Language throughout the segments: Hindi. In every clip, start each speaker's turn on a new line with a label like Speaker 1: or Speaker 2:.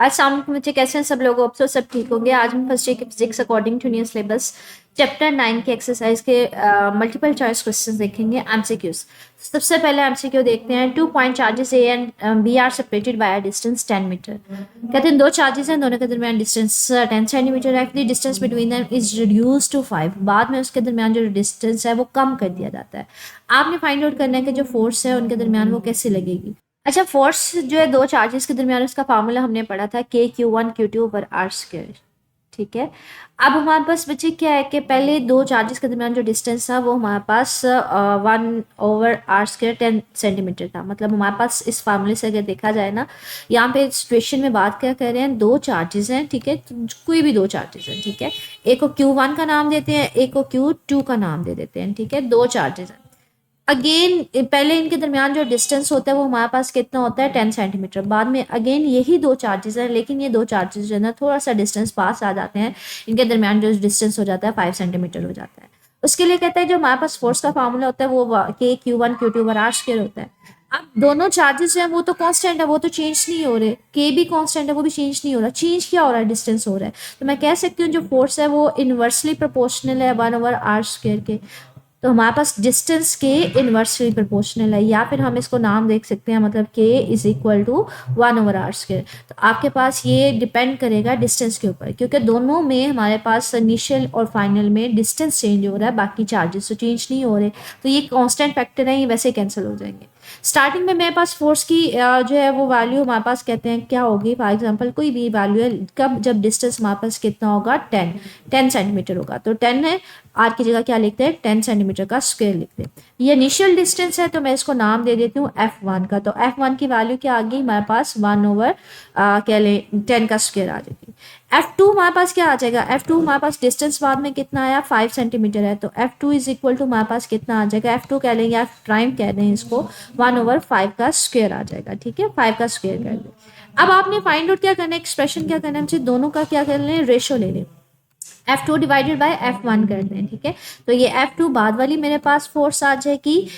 Speaker 1: अस्सलाम वालेकुम बच्चे, कैसे हैं सब लोग? होप सो सब ठीक होंगे। आज हम फर्स्ट ईयर की physics according to new syllabus chapter 9 के एक्सरसाइज के मल्टीपल चॉइस क्वेश्चंस देखेंगे, एमसीक्यूज। सबसे पहले एमसीक्यू देखते हैं। 2 point charges A and B are separated by a distance 10 metre. कहते हैं दो चार्जेस हैं, दोनों के दरमियान डिस्टेंस 10 सेंटीमीटर है। The distance between them is reduce to 5। बाद में उसके दरमियान जो डिस्टेंस है वो कम कर दिया जाता है। आपने फाइंड आउट करना है कि जो फोर्स है उनके दरमियान वो कैसे लगेगी। अच्छा, फोर्स जो है दो चार्जेस के दरमियान, उसका फार्मूला हमने पढ़ा था K(Q1Q2)/r²। ठीक है। अब हमारे पास बच्चे क्या है कि पहले दो चार्जेस के दरमियान जो डिस्टेंस था वो हमारे पास 1/r² 10 सेंटीमीटर था। मतलब हमारे पास इस फार्मूले से अगर देखा जाए ना, यहाँ पे सिचुएशन में बात क्या कर रहे हैं, दो चार्जेस हैं। ठीक है, तो कोई भी दो चार्जेस हैं। ठीक है, एक को Q1 का नाम देते हैं, एक को Q2 का नाम दे देते हैं। ठीक है, दो चार्जेस हैं। अगेन पहले इनके दरमियान जो डिस्टेंस होता है वो हमारे पास कितना होता है, 10 सेंटीमीटर। बाद में अगेन यही दो चार्जेस हैं, लेकिन ये दो चार्जेस जो है ना थोड़ा सा डिस्टेंस पास आ जाते हैं। इनके दरमियान जो डिस्टेंस हो जाता है 5 सेंटीमीटर हो जाता है। उसके लिए कहते हैं जो हमारे पास फोर्स का फार्मूला होता है वो K(Q1Q2)/r² होता है। अब दोनों चार्जेस हैं वो तो कांस्टेंट है, वो तो चेंज नहीं हो रहे। के भी कांस्टेंट है, वो भी चेंज नहीं हो रहा। चेंज क्या हो रहा है, डिस्टेंस हो रहा है। तो मैं कह सकती हूँ जो फोर्स है वो इनवर्सली प्रोपोर्शनल है 1/r² के। तो हमारे पास डिस्टेंस के इनवर्सली प्रोपोर्शनल है, या फिर हम इसको नाम देख सकते हैं, मतलब K = 1/r²। तो आपके पास ये डिपेंड करेगा डिस्टेंस के ऊपर, क्योंकि दोनों में हमारे पास इनिशियल और फाइनल में डिस्टेंस चेंज हो रहा है, बाकी चार्जेस तो चेंज नहीं हो रहे। तो ये कांस्टेंट फैक्टर है, ये वैसे कैंसिल हो जाएंगे। स्टार्टिंग में मेरे पास फोर्स की जो है वो वैल्यू हमारे पास कहते हैं क्या होगी। फॉर एग्जांपल कोई भी वैल्यू है, कब जब डिस्टेंस हमारे पास कितना होगा, 10 सेंटीमीटर होगा। तो 10 है, आर की जगह क्या लिखते हैं, 10 सेंटीमीटर का स्क्वायर लिखते हैं। ये इनिशियल डिस्टेंस है, तो मैं इसको नाम दे देती हूँ F1 का। तो F1 की वैल्यू क्या आ गई हमारे पास, 1/, क्या ले, 10 का स्क्वायर आ जाएगी। F2 हमारे पास क्या आ जाएगा, F2 हमारे पास डिस्टेंस बाद में कितना आया, 5 सेंटीमीटर है। तो F2 = हमारे पास कितना आ जाएगा, F2 कह लेंगे, F प्राइम कह दें इसको, 1/5 का स्क्वायर आ जाएगा। ठीक है, 5 का स्क्वायर कर दें। अब आपने फाइंड आउट क्या करना है, एक्सप्रेशन क्या करना है, मुझे दोनों का क्या कर लें, रेशो ले लें। F2 डिवाइडेड बाय F1 करते हैं। ठीक है, तो ये F2 बाद वाली मेरे पास फोर्स आ जाएगी,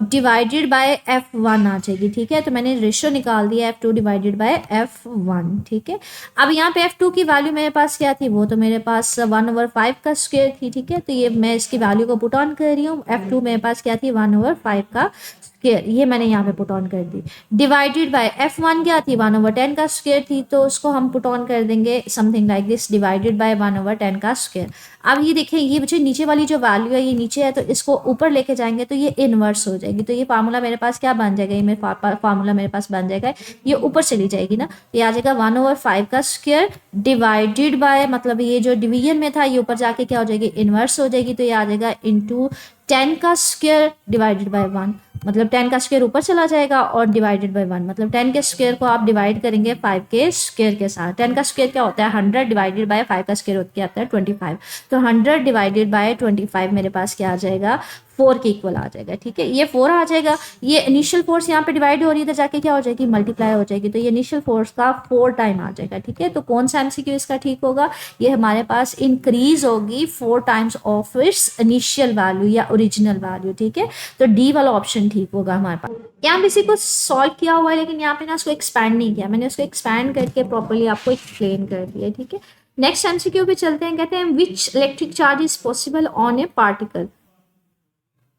Speaker 1: डिवाइडेड बाय F1 आ जाएगी। ठीक है, तो मैंने रेशियो निकाल दिया F2 डिवाइडेड बाय F1। ठीक है, अब यहाँ पे F2 की वैल्यू मेरे पास क्या थी, वो तो मेरे पास 1/5 का स्क्वायर थी। ठीक है, तो ये मैं इसकी वैल्यू को पुट ऑन कर रही हूँ। F2 मेरे पास क्या थी, 1/5 का स्क्वायर, ये मैंने यहाँ पे पुट ऑन कर दी। डिवाइडेड बाय F1 क्या थी, 1/10 का स्क्वायर थी, तो उसको हम पुट ऑन कर देंगे something like this, divided by 1/10 का स्क्वायर। अब ये देखें, ये बच्चे नीचे वाली जो वैल्यू है ये नीचे है, तो इसको ऊपर लेके जाएंगे तो ये इनवर्स हो जाएगी। तो ये फार्मूला मेरे पास क्या बन जाएगा, ये मेरे फार्मूला मेरे पास बन जाएगा, ये ऊपर चली जाएगी ना, तो ये आ जाएगा 1/5 का स्क्वायर डिवाइडेड बाय, मतलब ये जो डिवीजन में था ये ऊपर जाके क्या हो जाएगी, इनवर्स हो जाएगी। तो ये आ जाएगा इंटू 10 का स्क्वायर डिवाइडेड बाय 1, मतलब 10 का स्क्वायर ऊपर चला जाएगा और डिवाइडेड बाय 1, मतलब 10 के स्क्वायर को आप डिवाइड करेंगे 5 के स्क्वायर के साथ। 10 का स्क्वायर क्या होता है, 100 डिवाइडेड बाय 5 का स्क्वायर होता है 25। तो 100 डिवाइडेड बाय 25 मेरे पास क्या आ जाएगा, 4 के इक्वल आ जाएगा। ठीक है, ये 4 आ जाएगा। ये इनिशियल फोर्स यहाँ पे डिवाइड हो रही है, तो जाके क्या हो जाएगी, मल्टीप्लाई हो जाएगी। तो ये इनिशियल फोर्स का 4 टाइम आ जाएगा। ठीक है, तो कौन सा एमसीक्यू इसका ठीक होगा, ये हमारे पास इंक्रीज होगी 4 times of its initial value या ओरिजिनल वैल्यू। ठीक है, तो डी वाला ऑप्शन ठीक होगा हमारे पास। यहाँ पे इसी को सॉल्व किया हुआ है, लेकिन यहाँ पे ना उसको एक्सपैंड नहीं किया, मैंने उसको एक्सपैंड करके प्रॉपर्ली आपको एक्सप्लेन कर दिया। ठीक है, नेक्स्ट एमसीक्यू पे चलते हैं। कहते हैं विच electric charge is possible on A particle.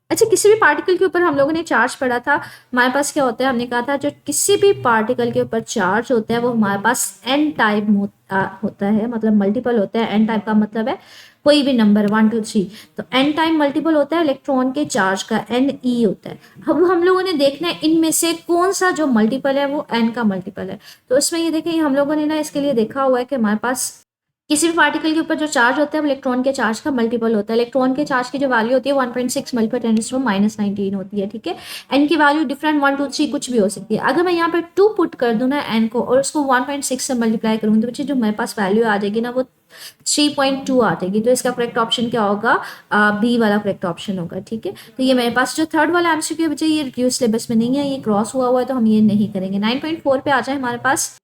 Speaker 1: अच्छा, किसी भी पार्टिकल के ऊपर हम लोगों ने चार्ज पढ़ा था, हमारे पास क्या होता है, हमने कहा था जो किसी भी पार्टिकल के ऊपर चार्ज होता है वो हमारे पास एन टाइप होता है, मतलब मल्टीपल होता है। एन टाइप का मतलब है कोई भी नंबर 1 2 3, तो एन टाइम मल्टीपल होता है इलेक्ट्रॉन के चार्ज का, NE होता है। अब हम लोगों ने देखना है इनमें से कौन सा जो मल्टीपल है वो एन का मल्टीपल है। तो इसमें ये देखें, हम लोगों ने ना इसके लिए देखा हुआ है कि हमारे पास किसी भी पार्टिकल के ऊपर जो चार्ज होता है वो इलेक्ट्रॉन के चार्ज का मल्टीपल होता है। इलेक्ट्रॉन के चार्ज की जो वैल्यू होती है 1.6 × 10⁻⁻19 होती है। ठीक है, एन की वैल्यू डिफरेंट 1 2 3 कुछ भी हो सकती है। अगर मैं यहाँ पर 2 पुट कर दूँ ना एन को, और उसको 1.6 से मल्टीप्लाई करूँगी, तो बच्चे जो मेरे पास वैल्यू आ जाएगी ना वो 3.2 आ जाएगी। तो इसका करेक्ट ऑप्शन क्या होगा, बी वाला करेक्ट ऑप्शन होगा। ठीक है, तो ये मेरे पास जो थर्ड वाला एमसीक्यू बच्चे ये रिड्यूस सिलेबस में नहीं है, ये क्रॉस हुआ है, तो हम ये नहीं करेंगे। 9.4 पे आ जाए हमारे पास।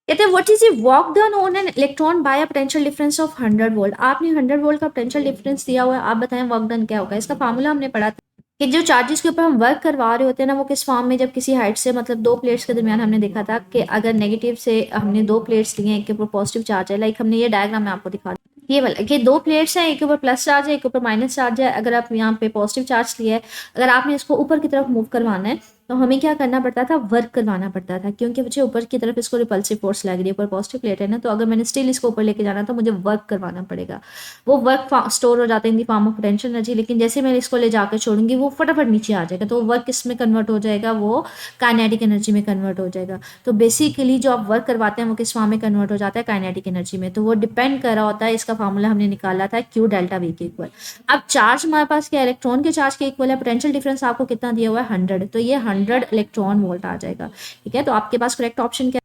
Speaker 1: कहते हैं what is a work done on an electron by a potential difference of 100 volt. आपने 100 वोल्ट का पोटेंशियल डिफरेंस दिया हुआ है, आप बताएं वर्क डन क्या होगा। इसका फार्मूला हमने पढ़ा था कि जो चार्जेस के ऊपर हम वर्क करवा रहे होते हैं ना, वो किस फॉर्म में, जब किसी हाइट से मतलब दो प्लेट्स के दरमियान हमने देखा था कि अगर नेगेटिव से हमने दो प्लेट्स लिए हैं, एक के ऊपर पॉजिटिव चार्ज है, लाइक हमने ये डायग्राम में आपको दिखा ये वाला कि दो प्लेट्स हैं, एक के ऊपर प्लस चार्ज है, एक के ऊपर माइनस चार्ज है। अगर आप यहाँ पे पॉजिटिव चार्ज लिया है, अगर आपने इसको ऊपर की तरफ मूव करवाना है तो हमें क्या करना पड़ता था, वर्क करवाना पड़ता था, क्योंकि मुझे ऊपर की तरफ इसको रिपल्सिव फोर्स लग रही है, ऊपर पॉजिटिव प्लेट है ना, तो अगर मैंने स्टिल इसको ऊपर लेके जाना तो मुझे वर्क करवाना पड़ेगा। वो वर्क स्टोर हो जाता है in the form of potential energy, लेकिन जैसे मैं इसको ले जाकर छोड़ूंगी वो फटाफट नीचे आ जाएगा, तो वर्क किस में कन्वर्ट हो जाएगा, वो काइनेटिक एनर्जी में कन्वर्ट हो जाएगा। तो बेसिकली जो आप वर्क करवाते हैं वो किस फॉर्म में कन्वर्ट हो जाता है, काइनेटिक एनर्जी में। तो वो डिपेंड कर रहा होता है, इसका फॉर्मूला हमने निकाला था क्यू डेल्टा वी के इक्वल। अब चार्ज हमारे पास क्या, इलेक्ट्रॉन के चार्ज के इक्वल है, पोटेंशियल डिफरेंस आपको कितना दिया हुआ है 100, तो ये 100 इलेक्ट्रॉन वोल्ट आ जाएगा। ठीक है, तो आपके पास करेक्ट ऑप्शन क्या,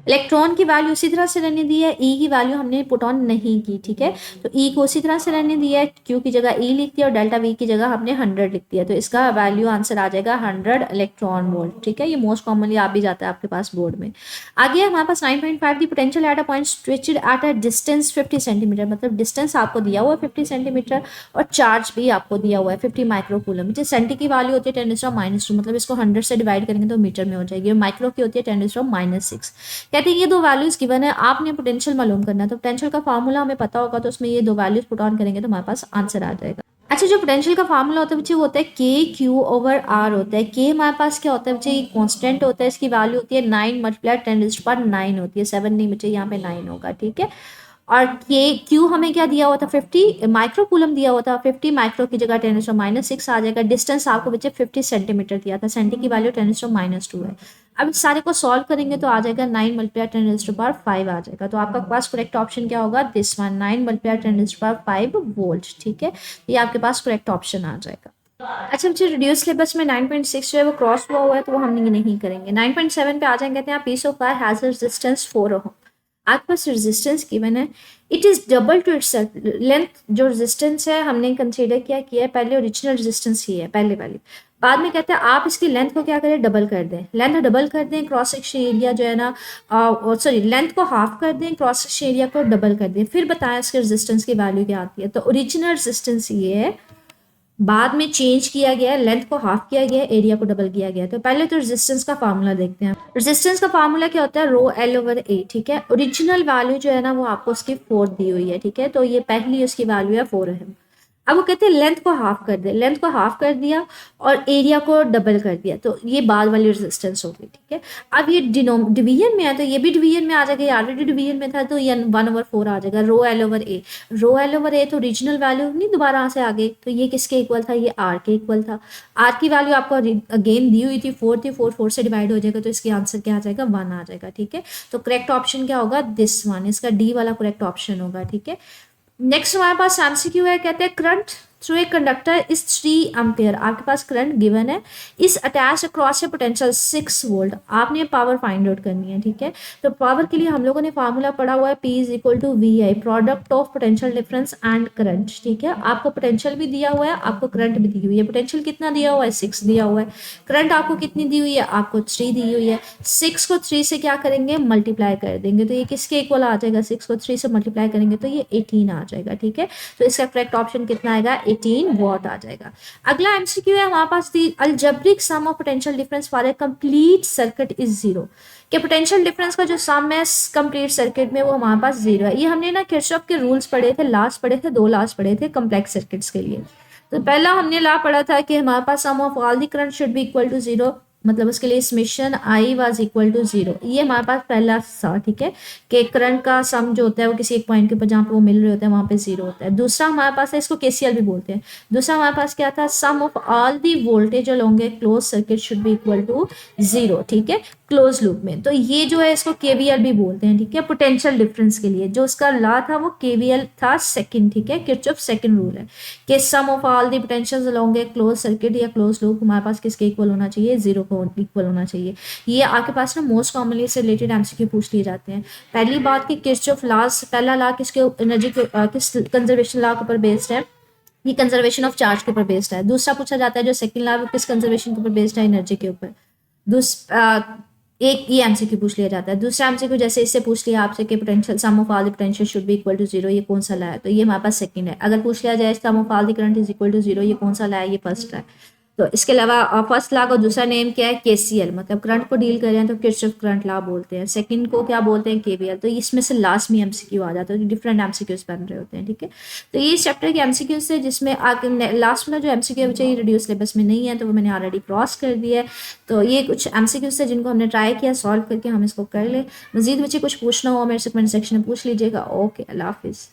Speaker 1: इलेक्ट्रॉन की वैल्यू उसी तरह से रहने दी है, ई की वैल्यू हमने पुट ऑन नहीं की। ठीक है, तो ई को उसी तरह से रहने दिया है, क्यू की जगह ई लिख दिया और डेल्टा वी की जगह हमने 100 लिख दिया, तो इसका वैल्यू आंसर आ जाएगा 100 इलेक्ट्रॉन वोल्ट। ठीक है, ये मोस्ट कॉमनली आ भी जाता है आपके पास बोर्ड में। आगे हमारे पास 9.5 the potential at a point stretched at a distance 50 centimetre, मतलब डिस्टेंस आपको दिया हुआ है 50 सेंटीमीटर और चार्ज भी आपको दिया हुआ है 50 माइक्रोकूलम। सेंटी की वैल्यू होती है 10⁻², मतलब इसको 100 से डिवाइड करेंगे तो मीटर में हो जाएगी, और माइक्रो की होती है 10⁻6। कहते हैं ये दो वैल्यूज गिवन है, आपने पोटेंशियल मालूम करना है, तो पोटेंशियल का फार्मूला हमें पता होगा, तो उसमें ये दो वैल्यूज पुट ऑन करेंगे तो हमारे पास आंसर आ जाएगा। अच्छा, जो पोटेंशियल का फार्मूला होता है बच्चे वो होता है के क्यू ओवर आर होता है। के हमारे पास क्या होता है बच्चे, कांस्टेंट होता है, इसकी वैल्यू होती है 9 मल्टीप्लाई 10⁻9 होती है, 7 नहीं बच्चे, यहाँ पे 9 होगा। ठीक है, और के क्यू हमें क्या दिया हुआ था, 50 माइक्रोकूलम दिया हुआ था, 50 माइक्रो की जगह 10⁻6 आ जाएगा। डिस्टेंस आपको बच्चे 50 सेंटीमीटर दिया था, सेंटी की वैल्यू 10⁻2 है। अब इस सारे को सॉल्व करेंगे तो आ जाएगा 9 मल्टीप्लाई 10⁻5 आ जाएगा, तो आपका पास करेक्ट ऑप्शन क्या होगा, दिस वन, 9 मल्टीप्लाई 10⁻5 वोल्ट। ठीक है, ये आपके पास करेक्ट ऑप्शन आ जाएगा। अच्छा बच्चे, रिड्यूस सिलेबस में 9.6 जो है वो क्रॉस हुआ है, तो वो हम नहीं करेंगे। 9.7 पे आ जाएंगे, कहते हैं piece of wire has a resistance 4 ohm. आपके पास रेजिस्टेंस गिवन है, it is double to its length. जो रेजिस्टेंस है हमने कंसीडर किया है पहले, ओरिजिनल रेजिस्टेंस ही है पहले वाली। बाद में कहते हैं आप इसकी लेंथ को क्या करें, डबल कर दें, लेंथ डबल कर दें, क्रॉस सेक्शन एरिया जो है ना, सॉरी लेंथ को हाफ कर दें, क्रॉस सेक्शन एरिया को डबल कर दें, फिर बताएं इसके रेजिस्टेंस की वैल्यू क्या आती है। तो ओरिजिनल रेजिस्टेंस ये है, बाद में चेंज किया गया है, लेंथ को हाफ किया गया है, एरिया को डबल किया गया है। तो पहले तो रेजिस्टेंस का फार्मूला देखते हैं। रेजिस्टेंस का फार्मूला क्या होता है, रो एल ओवर ए। ठीक है, ओरिजिनल वैल्यू जो है ना वो आपको उसकी 4 दी हुई है। ठीक है, तो ये पहली उसकी वैल्यू है 4 है। अब वो कहते हैं लेंथ को हाफ कर दे, लेंथ को हाफ कर दिया और एरिया को डबल कर दिया, तो ये बाद वाली रेजिस्टेंस होगी। ठीक है, अब ये डिवीजन में है तो ये भी डिवीजन में आ जाएगा, ये ऑलरेडी डिवीजन में था, तो ये 1/4 आ जाएगा, रो एल ओवर ए। रो एल ओवर ए तो ओरिजिनल वैल्यू नहीं दोबारा से आ गई, तो ये किसके इक्वल था, ये आर के इक्वल था। आर की वैल्यू आपको अगेन दी हुई थी 4 थी, 4 से डिवाइड हो जाएगा, तो इसके आंसर क्या आ जाएगा, 1 आ जाएगा। ठीक है, तो करेक्ट ऑप्शन क्या होगा, दिस वन, इसका डी वाला करेक्ट ऑप्शन होगा। ठीक है, नेक्स्ट हमारे पास एमसीक्यू है, कहते हैं current through a conductor is 3 ampere. आपके पास करंट गिवन है, इस अटैच अक्रॉस ए पोटेंशियल 6 वोल्ट। आपने पावर फाइंड आउट करनी है। ठीक है, तो पावर के लिए हम लोगों ने फार्मूला पढ़ा हुआ है, P is equal to V I, product of potential difference and current. ठीक है, आपको पोटेंशियल भी दिया हुआ है, आपको करंट भी दी हुई है। पोटेंशियल कितना दिया हुआ है, 6 दिया हुआ है। करंट आपको कितनी दी हुई है, आपको 3 दी हुई है। 6 को 3 से क्या करेंगे, मल्टीप्लाई कर देंगे, तो ये किसके इक्वल आ जाएगा, 6 को 3 से मल्टीप्लाई करेंगे तो ये 18 आ जाएगा। ठीक है, तो इसका करेक्ट ऑप्शन कितना आएगा, 18 वॉट आ जाएगा। अगला एमसीक्यू है हमारे पास, the algebraic sum of potential difference for a complete circuit is 0। कि पोटेंशियल डिफरेंस का जो सम है कंप्लीट सर्किट में वो हमारे पास 0 है। ये हमने ना किरचॉफ के रूल्स पढ़े थे, लास्ट पढ़े थे, 2 लास्ट पढ़े थे कम्प्लेक्स सर्किट्स के लिए। तो पहला हमने ला पढ़ा था कि हमारे पास sum of all the current should be equal to 0, मतलब उसके लिए summation I was equal to 0। ये हमारे पास पहला सा। ठीक है, कि करंट का सम जो होता है वो किसी एक पॉइंट के ऊपर जहाँ पे वो मिल रहे होते हैं वहाँ पे 0 होता है। दूसरा हमारे पास है, इसको केसीएल भी बोलते हैं। दूसरा हमारे पास क्या था, sum of all the voltage along a close circuit should be equal to 0। ठीक है, क्लोज लूप में। तो ये जो है इसको केवीएल भी बोलते हैं। ठीक है, पोटेंशियल डिफरेंस के लिए जो उसका लॉ था वो केवीएल था सेकंड। ठीक है, किरचॉफ सेकंड रूल है कि sum of all the potentials along a close circuit या क्लोज लूप हमारे पास किसके इक्वल होना चाहिए, 0 को इक्वल होना चाहिए। ये आपके पास ना मोस्ट कॉमनली से रिलेटेड एमसीक्यू पूछ लिए जाते हैं। पहली बात कि किरचॉफ लॉस, पहला लॉ किसके एनर्जी के किस कंजर्वेशन लॉ के ऊपर बेस्ड है, ये कंजर्वेशन ऑफ चार्ज के ऊपर बेस्ड है। दूसरा पूछा जाता है जो सेकंड लॉ किस कंजर्वेशन के ऊपर बेस्ड है, एनर्जी के ऊपर। एक ये एमसीक्यू पूछ लिया जाता है। दूसरा एमसीक्यू जैसे इससे पूछ लिया आपसे कि potential sum of all the potential should be equal to 0, ये कौन सा ला है, तो ये हमारे पास सेकंड है। अगर पूछ लिया जाए sum of all the current is equal to 0, ये कौन सा ला है, ये फर्स्ट है। तो इसके अलावा फर्स्ट लॉ का दूसरा नेम क्या है, केसीएल, मतलब करंट को डील कर रहे हैं तो किरचॉफ करंट लॉ बोलते हैं। सेकंड को क्या बोलते हैं, केवीएल। तो इसमें से लास्ट में एमसीक्यू आ जाता है, डिफरेंट एमसीक्यूज बन रहे होते हैं, ठीक है। तो ये इस चैप्टर के एमसीक्यूज है, जिसमें आगे लास्ट में जो एमसीक्यू बचे रिड्यूस सिलेबस में नहीं है, तो वो मैंने ऑलरेडी क्रॉस कर दिया है। तो ये कुछ एमसीक्यूज है जिनको हमने ट्राई किया सॉल्व करके हम इसको कर ले। मजीद बच्चे कुछ पूछना हो मेरे से कमेंट सेक्शन में पूछ लीजिएगा। ओके, अल्लाह हाफिज़।